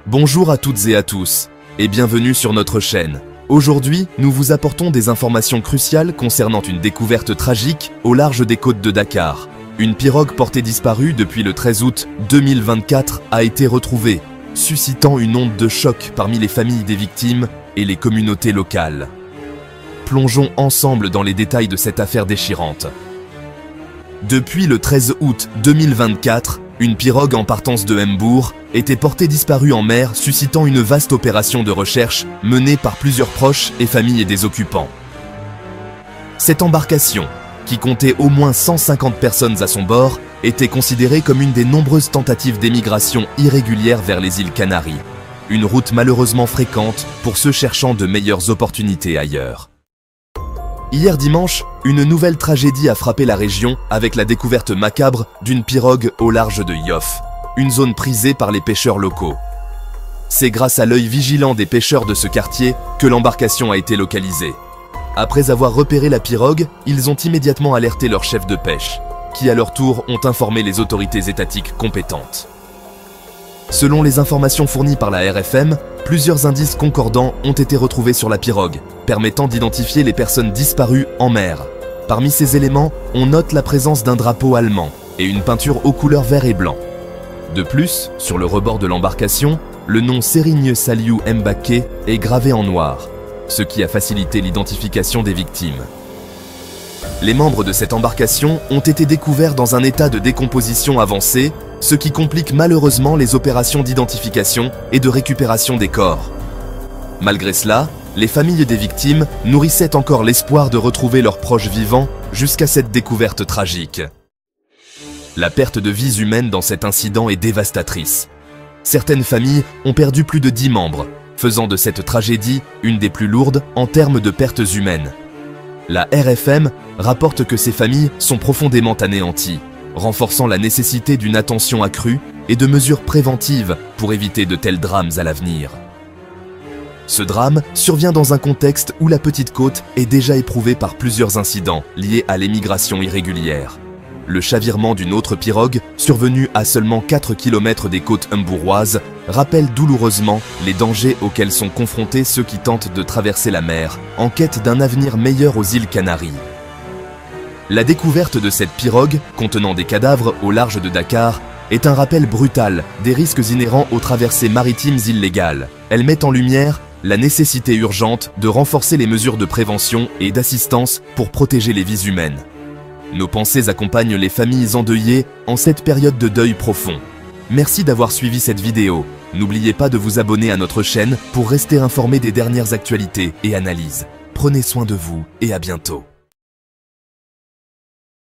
Bonjour à toutes et à tous, et bienvenue sur notre chaîne. Aujourd'hui, nous vous apportons des informations cruciales concernant une découverte tragique au large des côtes de Dakar. Une pirogue portée disparue depuis le 13 août 2024 a été retrouvée, suscitant une onde de choc parmi les familles des victimes et les communautés locales. Plongeons ensemble dans les détails de cette affaire déchirante. Depuis le 13 août 2024, une pirogue en partance de Mbour était portée disparue en mer, suscitant une vaste opération de recherche menée par plusieurs proches et familles des occupants. Cette embarcation, qui comptait au moins 150 personnes à son bord, était considérée comme une des nombreuses tentatives d'émigration irrégulière vers les îles Canaries. Une route malheureusement fréquente pour ceux cherchant de meilleures opportunités ailleurs. Hier dimanche, une nouvelle tragédie a frappé la région avec la découverte macabre d'une pirogue au large de Yoff, une zone prisée par les pêcheurs locaux. C'est grâce à l'œil vigilant des pêcheurs de ce quartier que l'embarcation a été localisée. Après avoir repéré la pirogue, ils ont immédiatement alerté leur chef de pêche, qui à leur tour ont informé les autorités étatiques compétentes. Selon les informations fournies par la RFM, plusieurs indices concordants ont été retrouvés sur la pirogue, permettant d'identifier les personnes disparues en mer. Parmi ces éléments, on note la présence d'un drapeau allemand et une peinture aux couleurs vert et blanc. De plus, sur le rebord de l'embarcation, le nom Serigne Saliou Mbaké est gravé en noir, ce qui a facilité l'identification des victimes. Les membres de cette embarcation ont été découverts dans un état de décomposition avancé, ce qui complique malheureusement les opérations d'identification et de récupération des corps. Malgré cela, les familles des victimes nourrissaient encore l'espoir de retrouver leurs proches vivants jusqu'à cette découverte tragique. La perte de vies humaines dans cet incident est dévastatrice. Certaines familles ont perdu plus de 10 membres, faisant de cette tragédie une des plus lourdes en termes de pertes humaines. La RFM rapporte que ces familles sont profondément anéanties, renforçant la nécessité d'une attention accrue et de mesures préventives pour éviter de tels drames à l'avenir. Ce drame survient dans un contexte où la Petite Côte est déjà éprouvée par plusieurs incidents liés à l'émigration irrégulière. Le chavirement d'une autre pirogue, survenu à seulement 4 km des côtes mbouroises, rappelle douloureusement les dangers auxquels sont confrontés ceux qui tentent de traverser la mer en quête d'un avenir meilleur aux îles Canaries. La découverte de cette pirogue, contenant des cadavres au large de Dakar, est un rappel brutal des risques inhérents aux traversées maritimes illégales. Elle met en lumière la nécessité urgente de renforcer les mesures de prévention et d'assistance pour protéger les vies humaines. Nos pensées accompagnent les familles endeuillées en cette période de deuil profond. Merci d'avoir suivi cette vidéo. N'oubliez pas de vous abonner à notre chaîne pour rester informé des dernières actualités et analyses. Prenez soin de vous et à bientôt.